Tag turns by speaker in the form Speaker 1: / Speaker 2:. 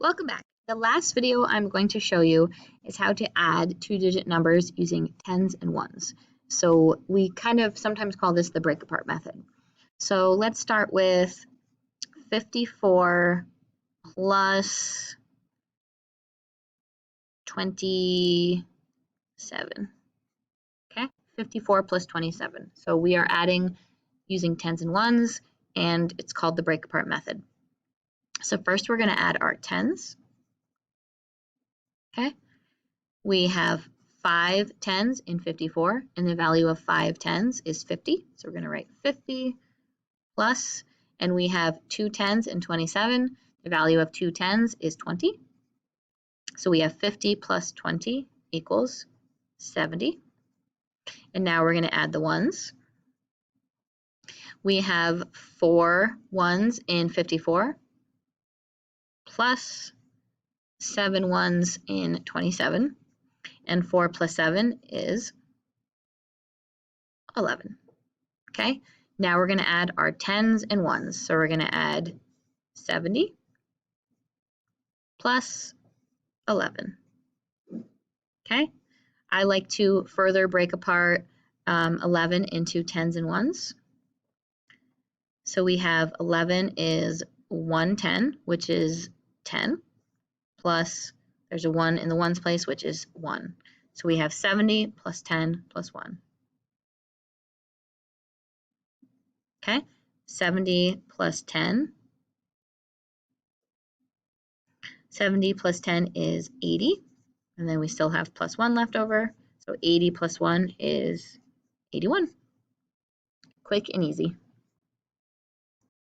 Speaker 1: Welcome back. The last video I'm going to show you is how to add two-digit numbers using tens and ones. So we kind of sometimes call this the break apart method. So let's start with 54 plus 27. Okay, 54 plus 27. So we are adding using tens and ones, and it's called the break apart method. So first we're going to add our tens. Okay, we have 5 tens in 54, and the value of 5 tens is 50. So we're going to write 50 plus, and we have 2 tens in 27. The value of 2 tens is 20. So we have 50 plus 20 equals 70. And now we're going to add the ones. We have 4 ones in 54 plus 7 ones in 27, and 4 plus 7 is 11. Okay, now we're going to add our tens and ones. So we're going to add 70 plus 11. Okay, I like to further break apart 11 into tens and ones. So we have 11 is 110, which is 10, plus there's a 1 in the ones place, which is 1. So we have 70 plus 10 plus 1. Okay, 70 plus 10. 70 plus 10 is 80, and then we still have plus 1 left over. So 80 plus 1 is 81. Quick and easy.